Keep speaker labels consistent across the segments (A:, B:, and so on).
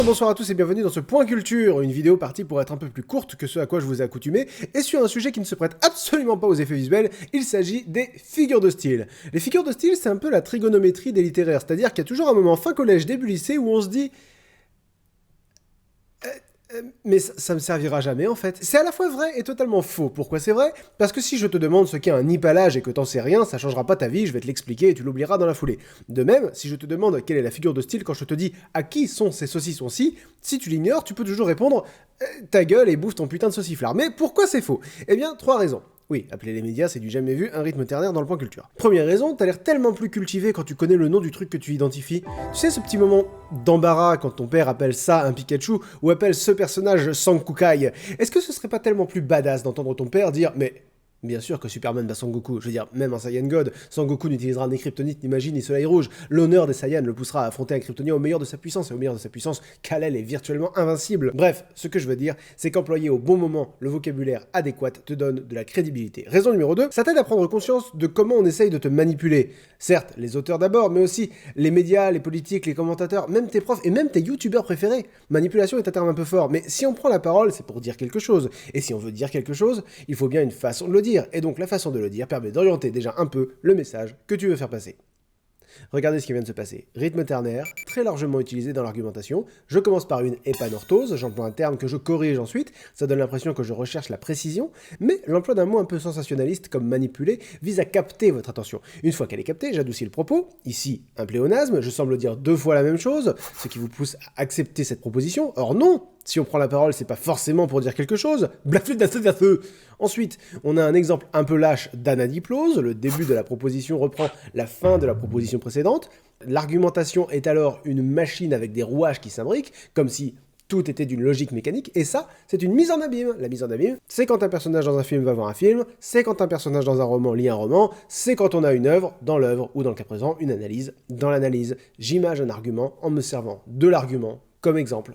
A: Bonsoir à tous et bienvenue dans ce Point Culture, une vidéo partie pour être un peu plus courte que ce à quoi je vous ai accoutumé, et sur un sujet qui ne se prête absolument pas aux effets visuels, il s'agit des figures de style. Les figures de style, c'est un peu la trigonométrie des littéraires, c'est-à-dire qu'il y a toujours un moment fin collège, début lycée, où on se dit mais ça me servira jamais en fait. C'est à la fois vrai et totalement faux. Pourquoi c'est vrai? Parce que si je te demande ce qu'est un hypalage et que t'en sais rien, ça changera pas ta vie, je vais te l'expliquer et tu l'oublieras dans la foulée. De même, si je te demande quelle est la figure de style quand je te dis à qui sont ces saucissons-ci, si tu l'ignores, tu peux toujours répondre ta gueule et bouffe ton putain de sauciflard. Mais pourquoi c'est faux? Eh bien, 3 raisons. Oui, appeler les médias, c'est du jamais vu, un rythme ternaire dans le Point Culture. Première raison, t'as l'air tellement plus cultivé quand tu connais le nom du truc que tu identifies. Tu sais ce petit moment d'embarras quand ton père appelle ça un Pikachu ou appelle ce personnage Sankukai. Est-ce que ce serait pas tellement plus badass d'entendre ton père dire « Mais bien sûr que Superman bat Sangoku, je veux dire, même un Saiyan God, Sangoku n'utilisera ni Kryptonite, ni magie, ni soleil rouge. L'honneur des Saiyans le poussera à affronter un Kryptonien au meilleur de sa puissance, et au meilleur de sa puissance, Kal-El est virtuellement invincible. Bref, ce que je veux dire, c'est qu'employer au bon moment le vocabulaire adéquat te donne de la crédibilité. Raison numéro 2, ça t'aide à prendre conscience de comment on essaye de te manipuler. Certes, les auteurs d'abord, mais aussi les médias, les politiques, les commentateurs, même tes profs et même tes youtubeurs préférés. Manipulation est un terme un peu fort, mais si on prend la parole, c'est pour dire quelque chose. Et si on veut dire quelque chose, il faut bien une façon de le dire. Et donc la façon de le dire permet d'orienter déjà un peu le message que tu veux faire passer. Regardez ce qui vient de se passer. Rythme ternaire, très largement utilisé dans l'argumentation. Je commence par une épanorthose, j'emploie un terme que je corrige ensuite, ça donne l'impression que je recherche la précision, mais l'emploi d'un mot un peu sensationnaliste comme manipuler vise à capter votre attention. Une fois qu'elle est captée, j'adoucis le propos, ici un pléonasme, je semble dire 2 fois la même chose, ce qui vous pousse à accepter cette proposition, or non. Si on prend la parole, c'est pas forcément pour dire quelque chose. Ensuite, on a un exemple un peu lâche d'anadiplose. Le début de la proposition reprend la fin de la proposition précédente. L'argumentation est alors une machine avec des rouages qui s'imbriquent, comme si tout était d'une logique mécanique, et ça, c'est une mise en abîme. La mise en abîme, c'est quand un personnage dans un film va voir un film, c'est quand un personnage dans un roman lit un roman, c'est quand on a une œuvre dans l'œuvre, ou dans le cas présent, une analyse dans l'analyse. J'image un argument en me servant de l'argument comme exemple.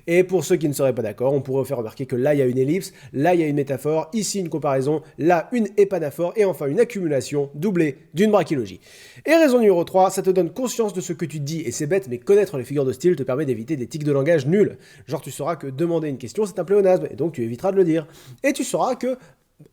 A: Et pour ceux qui ne seraient pas d'accord, on pourrait faire remarquer que là il y a une ellipse, là il y a une métaphore, ici une comparaison, là une épanaphore, et enfin une accumulation doublée d'une brachylogie. Et raison numéro 3, ça te donne conscience de ce que tu dis, et c'est bête, mais connaître les figures de style te permet d'éviter des tics de langage nuls. Genre tu sauras que demander une question c'est un pléonasme, et donc tu éviteras de le dire. Et tu sauras que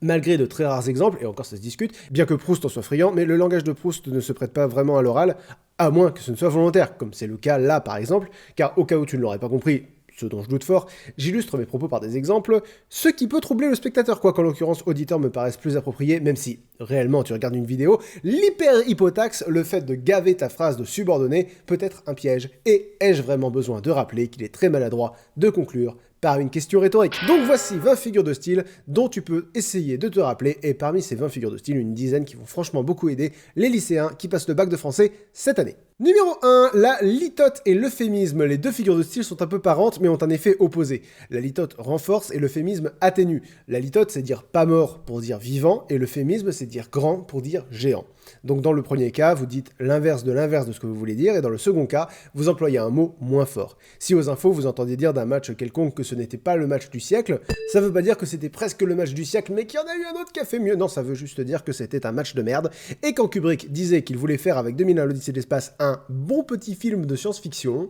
A: malgré de très rares exemples, et encore ça se discute, bien que Proust en soit friand, mais le langage de Proust ne se prête pas vraiment à l'oral, à moins que ce ne soit volontaire, comme c'est le cas là par exemple, car au cas où tu ne l'aurais pas compris, ce dont je doute fort, j'illustre mes propos par des exemples, ce qui peut troubler le spectateur, quoi qu'en l'occurrence auditeur me paraisse plus approprié, même si, réellement, tu regardes une vidéo, l'hyper-hypotaxe, le fait de gaver ta phrase de subordonné, peut être un piège, et ai-je vraiment besoin de rappeler qu'il est très maladroit de conclure par une question rhétorique. Donc voici 20 figures de style dont tu peux essayer de te rappeler, et parmi ces 20 figures de style, une dizaine qui vont franchement beaucoup aider les lycéens qui passent le bac de français cette année. Numéro 1, la litote et l'euphémisme. Les deux figures de style sont un peu parentes mais ont un effet opposé. La litote renforce et l'euphémisme atténue. La litote c'est dire pas mort pour dire vivant et l'euphémisme c'est dire grand pour dire géant. Donc dans le premier cas, vous dites l'inverse de ce que vous voulez dire et dans le second cas, vous employez un mot moins fort. Si aux infos vous entendez dire d'un match quelconque que ce n'était pas le match du siècle, ça veut pas dire que c'était presque le match du siècle mais qu'il y en a eu un autre qui a fait mieux. Non, ça veut juste dire que c'était un match de merde et quand Kubrick disait qu'il voulait faire avec 2001 l'Odyssée de l'espace un bon petit film de science-fiction,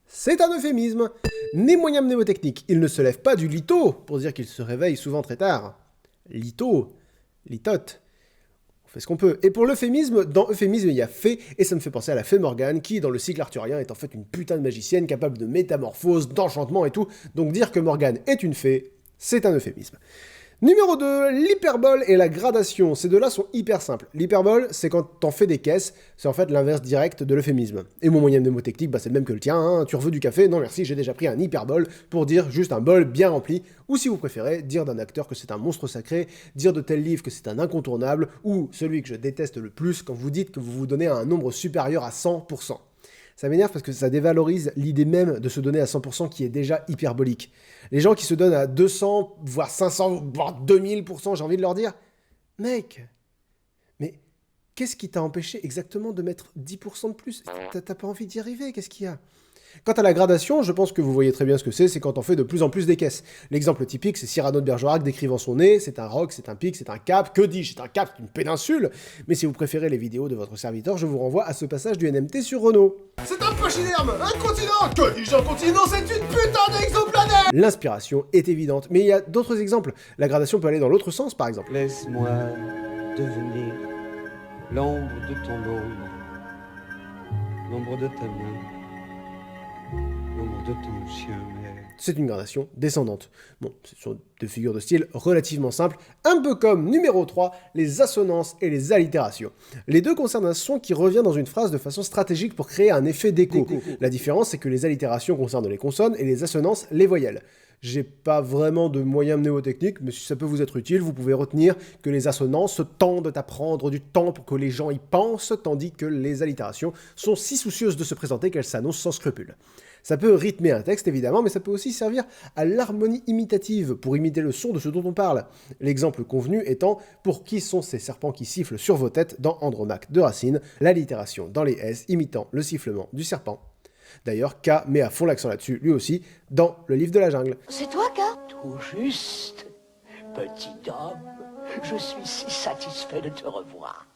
A: c'est un euphémisme. Ni moyen mnémotechnique, il ne se lève pas du lito pour dire qu'il se réveille souvent très tard. Lito, litote. On fait ce qu'on peut. Et pour l'euphémisme, dans euphémisme, il y a fée, et ça me fait penser à la fée Morgane, qui, dans le cycle arthurien, est en fait une putain de magicienne capable de métamorphose, d'enchantement et tout. Donc dire que Morgane est une fée, c'est un euphémisme. Numéro 2, l'hyperbole et la gradation. Ces deux-là sont hyper simples. L'hyperbole, c'est quand t'en fais des caisses, c'est en fait l'inverse direct de l'euphémisme. Et mon moyen mnémotechnique, c'est le même que le tien, hein. Tu veux du café? Non merci, j'ai déjà pris un hyperbole pour dire juste un bol bien rempli. Ou si vous préférez, dire d'un acteur que c'est un monstre sacré, dire de tel livre que c'est un incontournable, ou celui que je déteste le plus quand vous dites que vous vous donnez à un nombre supérieur à 100%. Ça m'énerve parce que ça dévalorise l'idée même de se donner à 100% qui est déjà hyperbolique. Les gens qui se donnent à 200, voire 500, voire 2000%, j'ai envie de leur dire « Mec, mais qu'est-ce qui t'a empêché exactement de mettre 10% de plus? T'as pas envie d'y arriver, qu'est-ce qu'il y a ?» Quant à la gradation, je pense que vous voyez très bien ce que c'est quand on fait de plus en plus des caisses. L'exemple typique, c'est Cyrano de Bergerac décrivant son nez, c'est un roc, c'est un pic, c'est un cap, que dis-je, c'est un cap, c'est une péninsule. Mais si vous préférez les vidéos de votre serviteur, je vous renvoie à ce passage du NMT sur Renault. C'est un pachyderme, un continent, que dis-je, un continent, c'est une putain d'exoplanète. L'inspiration est évidente, mais il y a d'autres exemples. La gradation peut aller dans l'autre sens, par exemple.
B: Laisse-moi devenir l'ombre de ton ombre, l'ombre de ta main, l'ombre de ton chien.
A: C'est une gradation descendante. Bon, ce sont deux figures de style relativement simples, un peu comme numéro 3, les assonances et les allitérations. Les deux concernent un son qui revient dans une phrase de façon stratégique pour créer un effet d'écho. La différence, c'est que les allitérations concernent les consonnes et les assonances les voyelles. J'ai pas vraiment de moyens mnémotechniques, mais si ça peut vous être utile, vous pouvez retenir que les assonances tendent à prendre du temps pour que les gens y pensent, tandis que les allitérations sont si soucieuses de se présenter qu'elles s'annoncent sans scrupule. Ça peut rythmer un texte, évidemment, mais ça peut aussi servir à l'harmonie imitative, pour imiter le son de ce dont on parle. L'exemple convenu étant « Pour qui sont ces serpents qui sifflent sur vos têtes ?» dans Andromaque de Racine, l'allitération dans les S imitant le sifflement du serpent. D'ailleurs, K met à fond l'accent là-dessus, lui aussi, dans le livre de la jungle.
C: C'est toi, K?
D: Tout juste, petit homme, je suis si satisfait de te revoir.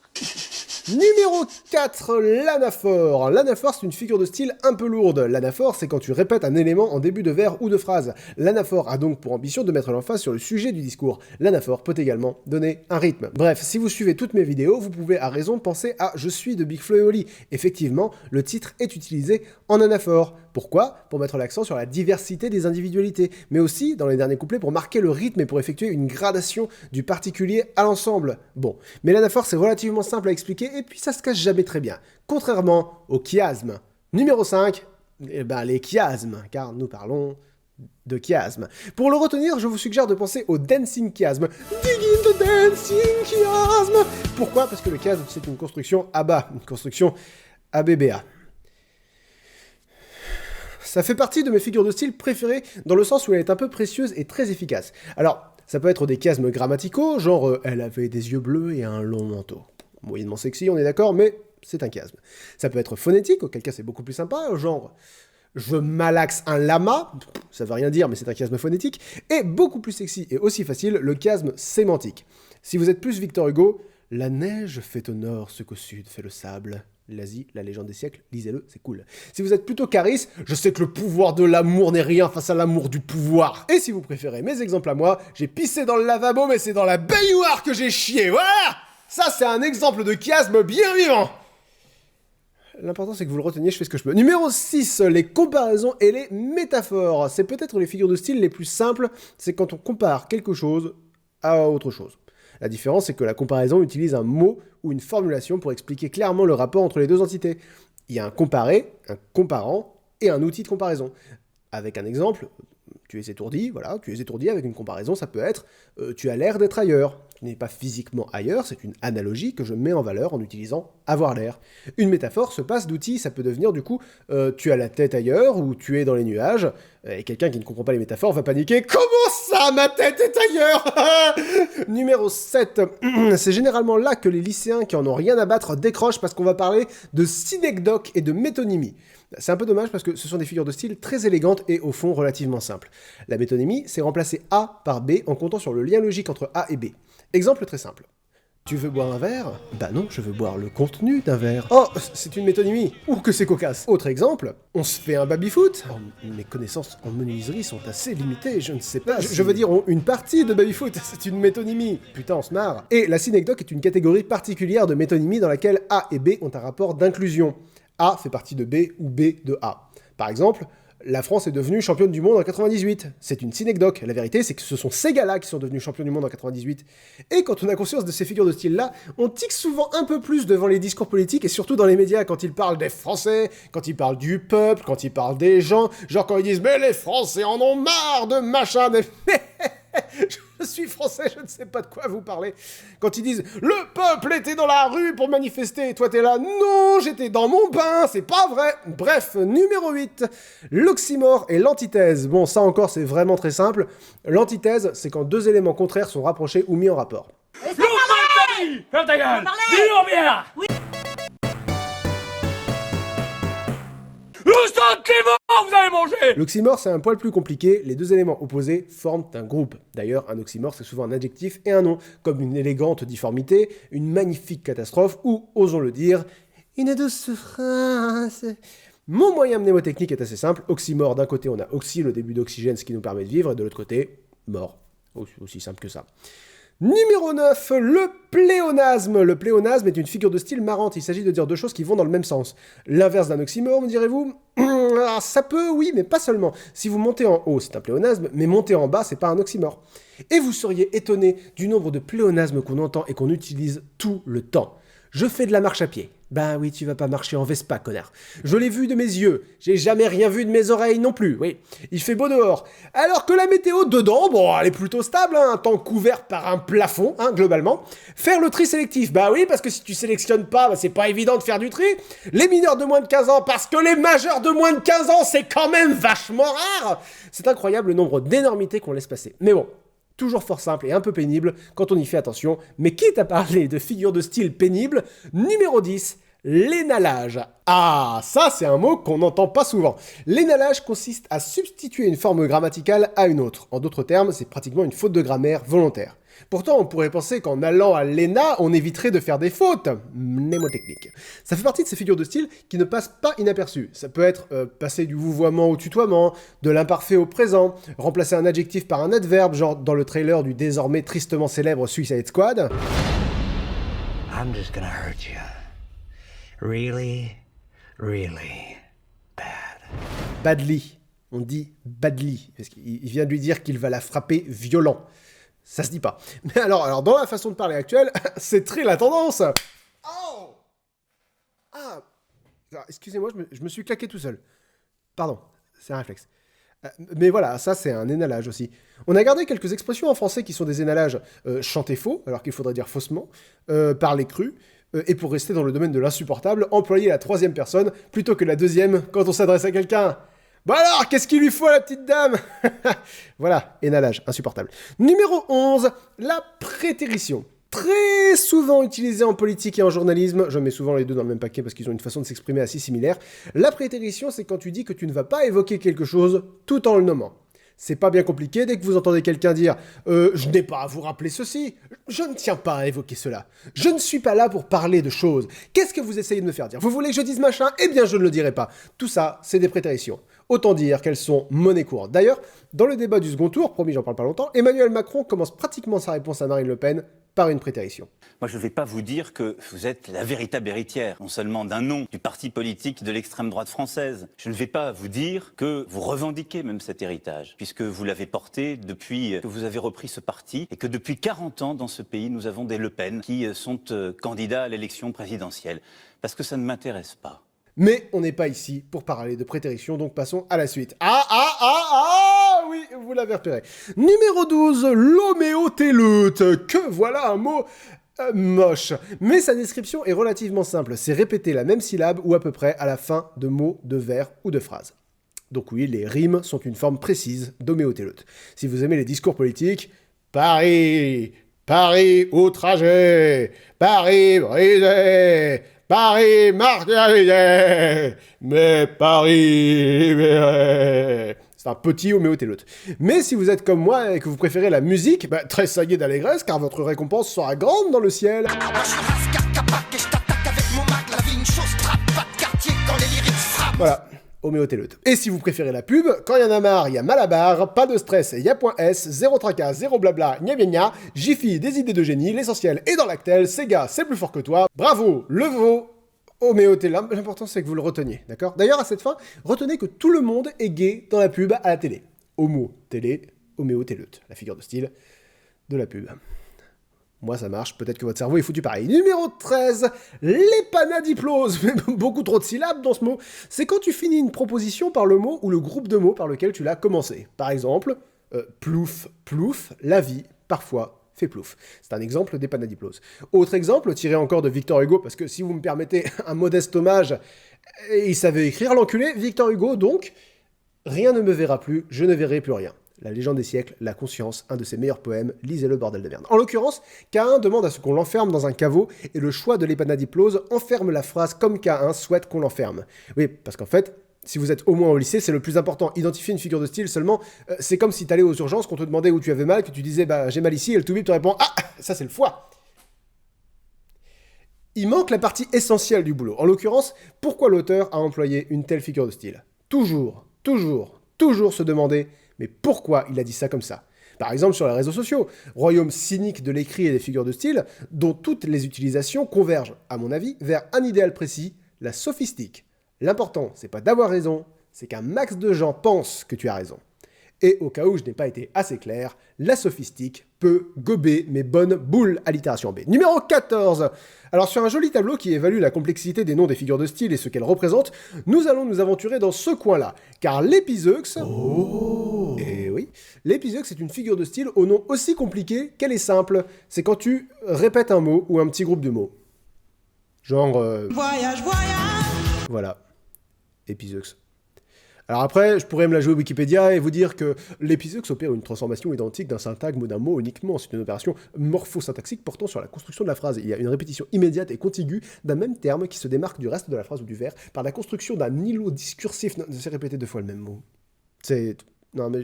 A: Numéro 4, l'anaphore. L'anaphore, c'est une figure de style un peu lourde. L'anaphore, c'est quand tu répètes un élément en début de vers ou de phrase. L'anaphore a donc pour ambition de mettre l'emphase sur le sujet du discours. L'anaphore peut également donner un rythme. Bref, si vous suivez toutes mes vidéos, vous pouvez à raison penser à « Je suis de Big Flo et Oli ». Effectivement, le titre est utilisé en anaphore. Pourquoi? Pour mettre l'accent sur la diversité des individualités, mais aussi, dans les derniers couplets, pour marquer le rythme et pour effectuer une gradation du particulier à l'ensemble. Bon, mais l'anaphore, c'est relativement simple à expliquer, et puis ça se cache jamais très bien, contrairement au chiasme. Numéro 5, les chiasmes, car nous parlons de chiasme. Pour le retenir, je vous suggère de penser au dancing chiasme. Digging the dancing chiasme. Pourquoi? Parce que le chiasme, c'est une construction ABA, une construction ABBA. Ça fait partie de mes figures de style préférées, dans le sens où elle est un peu précieuse et très efficace. Alors, ça peut être des chiasmes grammaticaux, genre elle avait des yeux bleus et un long manteau. Moyennement sexy, on est d'accord, mais c'est un chiasme. Ça peut être phonétique, auquel cas c'est beaucoup plus sympa, genre je malaxe un lama, ça veut rien dire, mais c'est un chiasme phonétique, et beaucoup plus sexy et aussi facile, le chiasme sémantique. Si vous êtes plus Victor Hugo, la neige fait au nord ce qu'au sud fait le sable. L'Asie, la légende des siècles, lisez-le, c'est cool. Si vous êtes plutôt Caris, je sais que le pouvoir de l'amour n'est rien face à l'amour du pouvoir. Et si vous préférez mes exemples à moi, j'ai pissé dans le lavabo, mais c'est dans la baignoire que j'ai chié, voilà! Ça, c'est un exemple de chiasme bien vivant. L'important, c'est que vous le reteniez, je fais ce que je peux. Numéro 6, les comparaisons et les métaphores. C'est peut-être les figures de style les plus simples, c'est quand on compare quelque chose à autre chose. La différence, c'est que la comparaison utilise un mot ou une formulation pour expliquer clairement le rapport entre les deux entités. Il y a un comparé, un comparant et un outil de comparaison. Avec un exemple, tu es étourdi, voilà, tu es étourdi avec une comparaison, ça peut être tu as l'air d'être ailleurs. Tu n'es pas physiquement ailleurs, c'est une analogie que je mets en valeur en utilisant avoir l'air. Une métaphore se passe d'outil, ça peut devenir du coup tu as la tête ailleurs ou tu es dans les nuages, et quelqu'un qui ne comprend pas les métaphores va paniquer. Comment ça, ma tête est ailleurs? Numéro 7, c'est généralement là que les lycéens qui en ont rien à battre décrochent parce qu'on va parler de synecdoque et de métonymie. C'est un peu dommage parce que ce sont des figures de style très élégantes et au fond relativement simples. La métonymie, c'est remplacer A par B en comptant sur le lien logique entre A et B. Exemple très simple. Tu veux boire un verre? Bah non, je veux boire le contenu d'un verre. Oh, c'est une métonymie. Ouh, que c'est cocasse. Autre exemple, on se fait un baby-foot? Oh, mes connaissances en menuiserie sont assez limitées, je ne sais pas. Je veux dire, une partie de baby-foot, c'est une métonymie. Putain, on se marre. Et la synecdoque est une catégorie particulière de métonymie dans laquelle A et B ont un rapport d'inclusion. A fait partie de B ou B de A. Par exemple, la France est devenue championne du monde en 98. C'est une synecdoque. La vérité, c'est que ce sont ces gars-là qui sont devenus champions du monde en 98. Et quand on a conscience de ces figures de style-là, on tique souvent un peu plus devant les discours politiques et surtout dans les médias quand ils parlent des Français, quand ils parlent du peuple, quand ils parlent des gens, genre quand ils disent « Mais les Français en ont marre de machin !» Je suis français, je ne sais pas de quoi vous parlez. Quand ils disent « Le peuple était dans la rue pour manifester » et toi t'es là « Non, j'étais dans mon bain, c'est pas vrai !» Bref, numéro 8, l'oxymore et l'antithèse. Bon, ça encore, c'est vraiment très simple. L'antithèse, c'est quand deux éléments contraires sont rapprochés ou mis en rapport.
E: Ferme ta gueule! Dis-nous bien! Oui. sentiments, vous allez manger.
A: L'oxymore, c'est un poil plus compliqué, les deux éléments opposés forment un groupe. D'ailleurs, un oxymore, c'est souvent un adjectif et un nom, comme une élégante difformité, une magnifique catastrophe, ou, osons le dire, une douce phrase. Mon moyen mnémotechnique est assez simple, oxymore, d'un côté on a oxy, le début d'oxygène, ce qui nous permet de vivre, et de l'autre côté, mort. Aussi simple que ça. Numéro 9, le pléonasme. Le pléonasme est une figure de style marrante. Il s'agit de dire deux choses qui vont dans le même sens. L'inverse d'un oxymore, me direz-vous? Ça peut, oui, mais pas seulement. Si vous montez en haut, c'est un pléonasme, mais monter en bas, c'est pas un oxymore. Et vous seriez étonné du nombre de pléonasmes qu'on entend et qu'on utilise tout le temps. Je fais de la marche à pied. Ben oui, tu vas pas marcher en Vespa, connard. Je l'ai vu de mes yeux. J'ai jamais rien vu de mes oreilles non plus, oui. Il fait beau dehors. Alors que la météo dedans, bon, elle est plutôt stable, hein, un temps couvert par un plafond, hein, globalement. Faire le tri sélectif, bah oui, parce que si tu sélectionnes pas, bah, c'est pas évident de faire du tri. Les mineurs de moins de 15 ans, parce que les majeurs de moins de 15 ans, c'est quand même vachement rare. C'est incroyable le nombre d'énormités qu'on laisse passer. Mais bon. Toujours fort simple et un peu pénible quand on y fait attention, mais quitte à parler de figures de style pénibles, numéro 10, l'énalage. Ah, ça c'est un mot qu'on n'entend pas souvent. L'énalage consiste à substituer une forme grammaticale à une autre. En d'autres termes, c'est pratiquement une faute de grammaire volontaire. Pourtant, on pourrait penser qu'en allant à l'ENA, on éviterait de faire des fautes. Mnémotechnique. Ça fait partie de ces figures de style qui ne passent pas inaperçues. Ça peut être passer du vouvoiement au tutoiement, de l'imparfait au présent, remplacer un adjectif par un adverbe, genre dans le trailer du désormais tristement célèbre Suicide Squad.
C: I'm just gonna hurt you. Really, really bad.
A: Badly. On dit badly, parce qu'il vient de lui dire qu'il va la frapper violent. Ça se dit pas. Mais alors dans la façon de parler actuelle, c'est très la tendance. Oh ah, excusez-moi, je me suis claqué tout seul. Pardon, c'est un réflexe. Mais voilà, ça c'est un énalage aussi. On a gardé quelques expressions en français qui sont des énalages chanter faux, alors qu'il faudrait dire faussement, parler cru, et pour rester dans le domaine de l'insupportable, employer la troisième personne plutôt que la deuxième quand on s'adresse à quelqu'un. Bah alors, qu'est-ce qu'il lui faut à la petite dame? Voilà, énalage, insupportable. Numéro 11, la prétérition. Très souvent utilisée en politique et en journalisme, je mets souvent les deux dans le même paquet parce qu'ils ont une façon de s'exprimer assez similaire. La prétérition, c'est quand tu dis que tu ne vas pas évoquer quelque chose tout en le nommant. C'est pas bien compliqué, dès que vous entendez quelqu'un dire « Je n'ai pas à vous rappeler ceci, je ne tiens pas à évoquer cela, je ne suis pas là pour parler de choses, qu'est-ce que vous essayez de me faire dire? Vous voulez que je dise machin? Eh bien je ne le dirai pas. » Tout ça, c'est des prétéritions. Autant dire qu'elles sont monnaie courante. D'ailleurs, dans le débat du second tour, promis j'en parle pas longtemps, Emmanuel Macron commence pratiquement sa réponse à Marine Le Pen par une prétérition.
F: Moi, je ne vais pas vous dire que vous êtes la véritable héritière, non seulement d'un nom, du parti politique de l'extrême droite française. Je ne vais pas vous dire que vous revendiquez même cet héritage, puisque vous l'avez porté depuis que vous avez repris ce parti, et que depuis 40 ans, dans ce pays, nous avons des Le Pen qui sont candidats à l'élection présidentielle. Parce que ça ne m'intéresse pas.
A: Mais on n'est pas ici pour parler de prétérition, donc passons à la suite. Oui, vous l'avez repéré. Numéro 12, l'homéotéleute. Que voilà un mot moche. Mais sa description est relativement simple. C'est répéter la même syllabe ou à peu près à la fin de mots, de vers ou de phrases. Donc oui, les rimes sont une forme précise d'homéotéleute. Si vous aimez les discours politiques, Paris, Paris outragé, Paris brisé, Paris martyrisé, mais Paris libéré. C'est un petit homéotéleute. Mais si vous êtes comme moi et que vous préférez la musique, bah, tressaillez d'allégresse car votre récompense sera grande dans le ciel. Voilà, homéotéleute. Et si vous préférez la pub, quand il y en a marre, il y a Malabar, pas de stress, il y a point S, zéro tracas, zéro blabla, gna gna gna, Jiffy, des idées de génie, l'essentiel est dans l'actel, Sega, c'est plus fort que toi, bravo, le veau, homéotéleute. L'important c'est que vous le reteniez, d'accord? D'ailleurs, à cette fin, retenez que tout le monde est gay dans la pub à la télé. Homo, télé, homéotéleute, la figure de style de la pub. Moi, ça marche, peut-être que votre cerveau est foutu pareil. Numéro 13, l'épanadiplose. Beaucoup trop de syllabes dans ce mot. C'est quand tu finis une proposition par le mot ou le groupe de mots par lequel tu l'as commencé. Par exemple, plouf, plouf, la vie, parfois, fait plouf. C'est un exemple d'épanadiplose. Autre exemple, tiré encore de Victor Hugo, parce que si vous me permettez un modeste hommage, il savait écrire l'enculé, Victor Hugo, donc, rien ne me verra plus, je ne verrai plus rien. La légende des siècles, la conscience, un de ses meilleurs poèmes, lisez-le bordel de merde. En l'occurrence, K1 demande à ce qu'on l'enferme dans un caveau, et le choix de l'épanadiplose enferme la phrase comme K1 souhaite qu'on l'enferme. Oui, parce qu'en fait, si vous êtes au moins au lycée, c'est le plus important. Identifier une figure de style seulement, c'est comme si t'allais aux urgences, qu'on te demandait où tu avais mal, que tu disais bah j'ai mal ici, et le toubib te répond ah ça c'est le foie. Il manque la partie essentielle du boulot. En l'occurrence, pourquoi l'auteur a employé une telle figure de style? Toujours se demander mais pourquoi il a dit ça comme ça? Par exemple sur les réseaux sociaux, royaume cynique de l'écrit et des figures de style, dont toutes les utilisations convergent, à mon avis, vers un idéal précis, la sophistique. L'important, c'est pas d'avoir raison, c'est qu'un max de gens pensent que tu as raison. Et au cas où je n'ai pas été assez clair, la sophistique peut gober mes bonnes boules allitération B. Numéro 14. Alors sur un joli tableau qui évalue la complexité des noms des figures de style et ce qu'elles représentent, nous allons nous aventurer dans ce coin-là. Car l'épizeux... Oh. Et oui, l'épizeux est une figure de style au nom aussi compliqué qu'elle est simple. C'est quand tu répètes un mot ou un petit groupe de mots. Genre... Voyage. Voilà. Épizeux. Alors après, je pourrais me la jouer Wikipédia et vous dire que l'épizeux opère une transformation identique d'un syntagme ou d'un mot uniquement. C'est une opération morphosyntaxique portant sur la construction de la phrase. Il y a une répétition immédiate et contiguë d'un même terme qui se démarque du reste de la phrase ou du vers par la construction d'un îlot discursif. Non, c'est répéter 2 fois le même mot. C'est... Non mais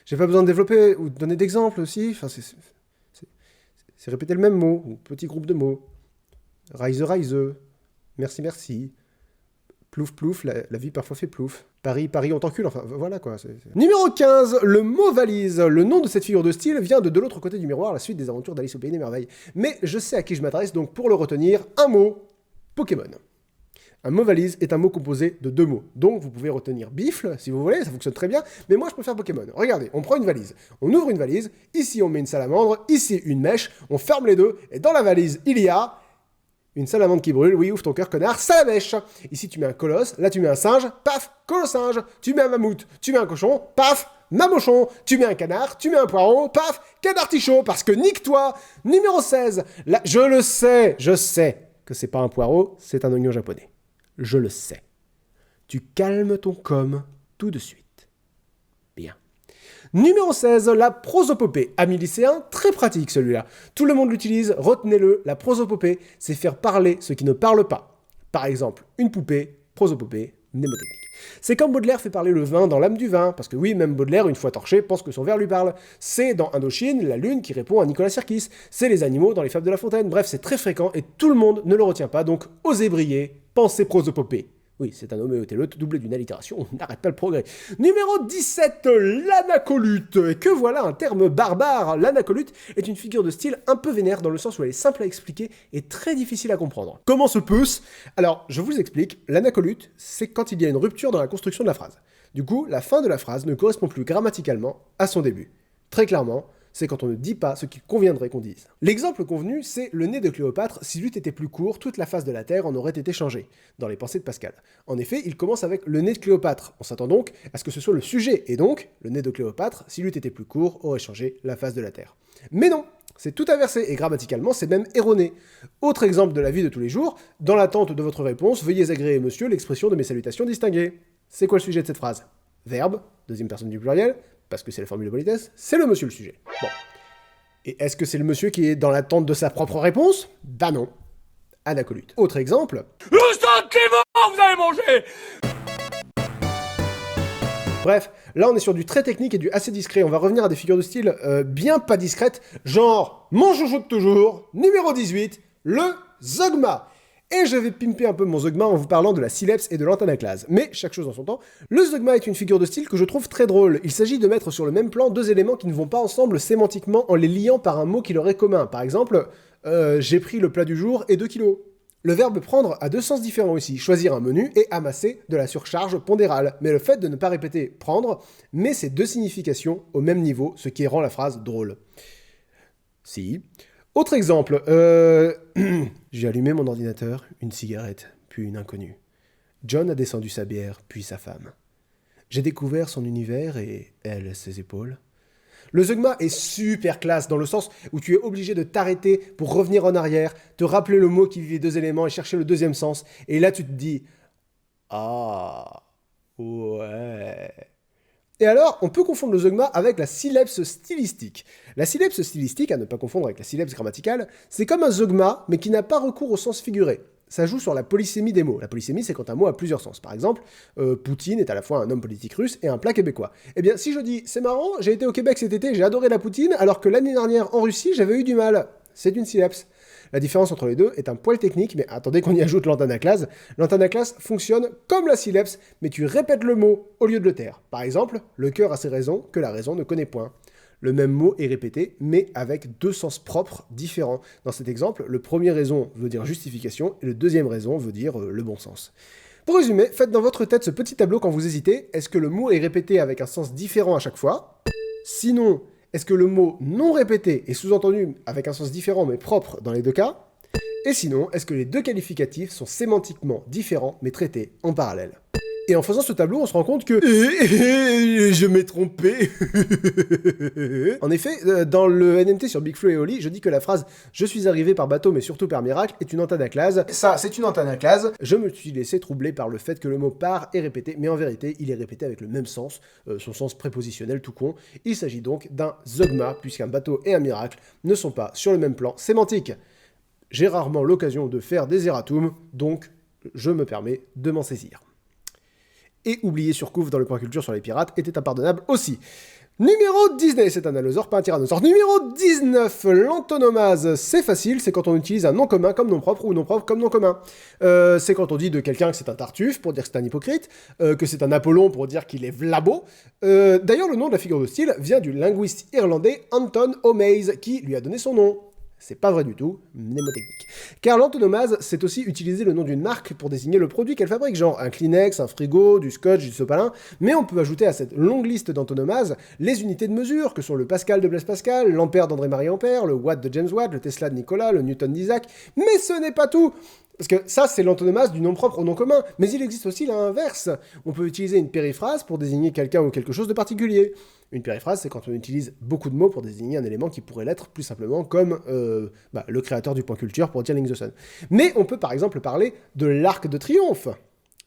A: j'ai pas besoin de développer ou de donner d'exemples aussi. Enfin, c'est répéter le même mot, ou petit groupe de mots. Raise. Merci. Plouf, la vie parfois fait plouf. Paris, on t'encule, enfin voilà quoi. Numéro 15, le mot valise. Le nom de cette figure de style vient de l'autre côté du miroir, la suite des aventures d'Alice au Pays des Merveilles. Mais je sais à qui je m'adresse, donc pour le retenir, un mot, Pokémon. Un mot valise est un mot composé de 2 mots. Donc vous pouvez retenir bifle, si vous voulez, ça fonctionne très bien, mais moi je préfère Pokémon. Regardez, on prend une valise, on ouvre une valise, ici on met une salamandre, ici une mèche, on ferme les deux, et dans la valise il y a... Une salamandre qui brûle, oui, ouvre ton cœur, connard, salamèche. Ici, tu mets un colosse, là, tu mets un singe, paf, colossinge. Tu mets un mammouth, tu mets un cochon, paf, mamochon. Tu mets un canard, tu mets un poireau, paf, canard-tichot, parce que nique-toi. Numéro 16, là, je sais que c'est pas un poireau, c'est un oignon japonais. Je le sais. Tu calmes ton com tout de suite. Bien. Numéro 16, la prosopopée. Amis lycéens, très pratique celui-là. Tout le monde l'utilise, retenez-le, la prosopopée, c'est faire parler ce qui ne parle pas. Par exemple, une poupée, prosopopée, mnémotechnique. C'est comme Baudelaire fait parler le vin dans l'âme du vin, parce que oui, même Baudelaire, une fois torché, pense que son verre lui parle. C'est dans Indochine, la lune qui répond à Nicolas Sirkis. C'est les animaux dans les fables de La Fontaine. Bref, c'est très fréquent et tout le monde ne le retient pas, donc osez briller, pensez prosopopée. Oui, c'est un homéotélote doublé d'une allitération, on n'arrête pas le progrès. Numéro 17, l'anacolute. Et que voilà un terme barbare. L'anacolute est une figure de style un peu vénère dans le sens où elle est simple à expliquer et très difficile à comprendre. Comment se peut-ce? Alors, je vous explique, l'anacolute, c'est quand il y a une rupture dans la construction de la phrase. Du coup, la fin de la phrase ne correspond plus grammaticalement à son début. Très clairement, c'est quand on ne dit pas ce qu'il conviendrait qu'on dise. L'exemple convenu, c'est le nez de Cléopâtre. Si l'eût été plus court, toute la face de la Terre en aurait été changée, dans les pensées de Pascal. En effet, il commence avec le nez de Cléopâtre. On s'attend donc à ce que ce soit le sujet, et donc, le nez de Cléopâtre, s'il eût été plus court, aurait changé la face de la Terre. Mais non, c'est tout inversé, et grammaticalement, c'est même erroné. Autre exemple de la vie de tous les jours, dans l'attente de votre réponse, veuillez agréer, monsieur, l'expression de mes salutations distinguées. C'est quoi le sujet de cette phrase? Verbe, deuxième personne du pluriel, parce que c'est la formule de politesse, c'est le monsieur le sujet. Bon. Et est-ce que c'est le monsieur qui est dans l'attente de sa propre réponse? Bah non. Anacolute. Autre exemple.
E: Le sentiment, vous allez manger.
A: Bref, là on est sur du très technique et du assez discret. On va revenir à des figures de style bien pas discrètes, genre mon chouchou de toujours, numéro 18, le zeugma. Et je vais pimper un peu mon zeugma en vous parlant de la sileps et de l'antanaclase. Mais chaque chose en son temps, le zeugma est une figure de style que je trouve très drôle. Il s'agit de mettre sur le même plan 2 éléments qui ne vont pas ensemble sémantiquement en les liant par un mot qui leur est commun. Par exemple, j'ai pris le plat du jour et 2 kilos. Le verbe prendre a 2 sens différents ici, choisir un menu et amasser de la surcharge pondérale. Mais le fait de ne pas répéter prendre met ces 2 significations au même niveau, ce qui rend la phrase drôle. Si... Autre exemple, j'ai allumé mon ordinateur, une cigarette, puis une inconnue. John a descendu sa bière, puis sa femme. J'ai découvert son univers et elle, ses épaules. Le zeugma est super classe dans le sens où tu es obligé de t'arrêter pour revenir en arrière, te rappeler le mot qui vit les 2 éléments et chercher le deuxième sens. Et là tu te dis « Ah, ouais ». Et alors, on peut confondre le zeugma avec la sileps stylistique. La sileps stylistique, à ne pas confondre avec la sileps grammaticale, c'est comme un zeugma, mais qui n'a pas recours au sens figuré. ça joue sur la polysémie des mots. La polysémie, c'est quand un mot a plusieurs sens. Par exemple, Poutine est à la fois un homme politique russe et un plat québécois. Eh bien, si je dis, c'est marrant, j'ai été au Québec cet été, j'ai adoré la poutine, alors que l'année dernière, en Russie, j'avais eu du mal. C'est une synapse. La différence entre les deux est un poil technique, mais attendez qu'on y ajoute l'antanaclase. L'antanaclase fonctionne comme la synapse, mais tu répètes le mot au lieu de le taire. Par exemple, le cœur a ses raisons que la raison ne connaît point. Le même mot est répété, mais avec deux sens propres différents. Dans cet exemple, le premier raison veut dire justification, et le deuxième raison veut dire le bon sens. Pour résumer, faites dans votre tête ce petit tableau quand vous hésitez. Est-ce que le mot est répété avec un sens différent à chaque fois? Sinon, est-ce que le mot non répété est sous-entendu avec un sens différent mais propre dans les deux cas? Et sinon, est-ce que les deux qualificatifs sont sémantiquement différents mais traités en parallèle? Et en faisant ce tableau, on se rend compte que je m'ai trompé. En effet, dans le NMT sur Big Flo et Oli, je dis que la phrase « Je suis arrivé par bateau mais surtout par miracle » est une antanaclase. Ça, c'est une antanaclase. Je me suis laissé troubler par le fait que le mot « par » est répété, mais en vérité, il est répété avec le même sens, son sens prépositionnel tout con. Il s'agit donc d'un zeugma, puisqu'un bateau et un miracle ne sont pas sur le même plan sémantique. J'ai rarement l'occasion de faire des erratums, donc je me permets de m'en saisir. Et oublier Surcouf dans le point culture sur les pirates était impardonnable aussi. Numéro 19, c'est un allosaure, pas un tyrannosaure. Numéro 19, l'antonomase, c'est facile, c'est quand on utilise un nom commun comme nom propre ou nom propre comme nom commun. C'est quand on dit de quelqu'un que c'est un tartuffe pour dire que c'est un hypocrite, que c'est un Apollon pour dire qu'il est vlabo. D'ailleurs, le nom de la figure de style vient du linguiste irlandais Anton O'Maze, qui lui a donné son nom. C'est pas vrai du tout, mnémotechnique. Car l'antonomase, c'est aussi utiliser le nom d'une marque pour désigner le produit qu'elle fabrique, genre un Kleenex, un frigo, du scotch, du sopalin, mais on peut ajouter à cette longue liste d'antonomases les unités de mesure, que sont le Pascal de Blaise Pascal, l'ampère d'André-Marie Ampère, le Watt de James Watt, le Tesla de Nicolas, le Newton d'Isaac, mais ce n'est pas tout. Parce que ça, c'est l'antonomase du nom propre au nom commun, mais il existe aussi l'inverse. On peut utiliser une périphrase pour désigner quelqu'un ou quelque chose de particulier. Une périphrase, c'est quand on utilise beaucoup de mots pour désigner un élément qui pourrait l'être plus simplement comme le créateur du point culture pour dire Link the Sun. Mais on peut par exemple parler de l'arc de triomphe.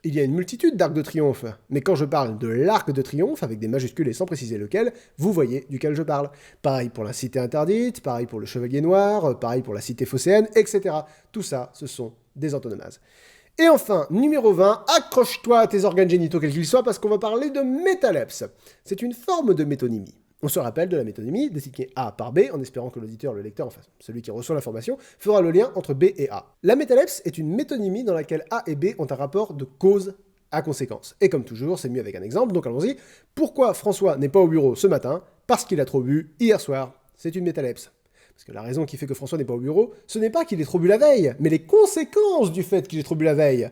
A: Il y a une multitude d'arcs de triomphe, mais quand je parle de l'arc de triomphe, avec des majuscules et sans préciser lequel, vous voyez duquel je parle. Pareil pour la cité interdite, pareil pour le chevalier noir, pareil pour la cité phocéenne, etc. Tout ça, ce sont des antonomases. Et enfin, numéro 20, accroche-toi à tes organes génitaux quels qu'ils soient, parce qu'on va parler de métalepse. C'est une forme de métonymie. On se rappelle de la métonymie, désigner A par B, en espérant que l'auditeur, le lecteur, enfin celui qui reçoit l'information, fera le lien entre B et A. La métalepse est une métonymie dans laquelle A et B ont un rapport de cause à conséquence. Et comme toujours, c'est mieux avec un exemple, donc allons-y. Pourquoi François n'est pas au bureau ce matin? Parce qu'il a trop bu hier soir. C'est une métalepse. Parce que la raison qui fait que François n'est pas au bureau, ce n'est pas qu'il ait trop bu la veille, mais les conséquences du fait qu'il ait trop bu la veille.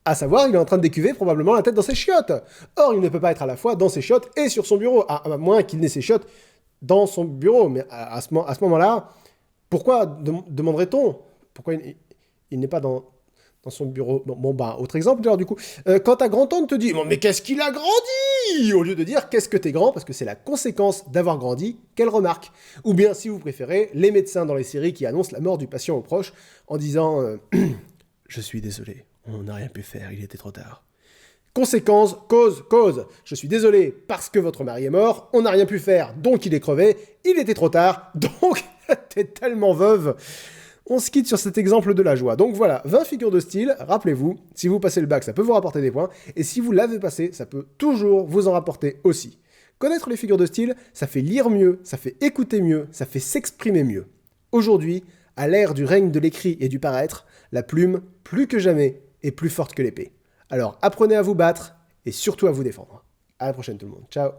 A: À savoir, il est en train de décuver probablement la tête dans ses chiottes. Or, il ne peut pas être à la fois dans ses chiottes et sur son bureau, à moins qu'il n'ait ses chiottes dans son bureau. Mais à ce moment-là, pourquoi demanderait-on? Pourquoi il n'est pas dans son bureau? Autre exemple, alors du coup, quand ta grand-tante te dit « Mais qu'est-ce qu'il a grandi ?» au lieu de dire « Qu'est-ce que t'es grand ?» parce que c'est la conséquence d'avoir grandi qu'elle remarque. Ou bien, si vous préférez, les médecins dans les séries qui annoncent la mort du patient au proche en disant « Je suis désolé, on n'a rien pu faire, il était trop tard. » Conséquence, cause. Je suis désolé parce que votre mari est mort, on n'a rien pu faire, donc il est crevé, il était trop tard, donc t'es tellement veuve. On se quitte sur cet exemple de la joie. Donc voilà, 20 figures de style, rappelez-vous, si vous passez le bac, ça peut vous rapporter des points, et si vous l'avez passé, ça peut toujours vous en rapporter aussi. Connaître les figures de style, ça fait lire mieux, ça fait écouter mieux, ça fait s'exprimer mieux. Aujourd'hui, à l'ère du règne de l'écrit et du paraître, la plume, plus que jamais, est plus forte que l'épée. Alors apprenez à vous battre, et surtout à vous défendre. À la prochaine tout le monde, ciao.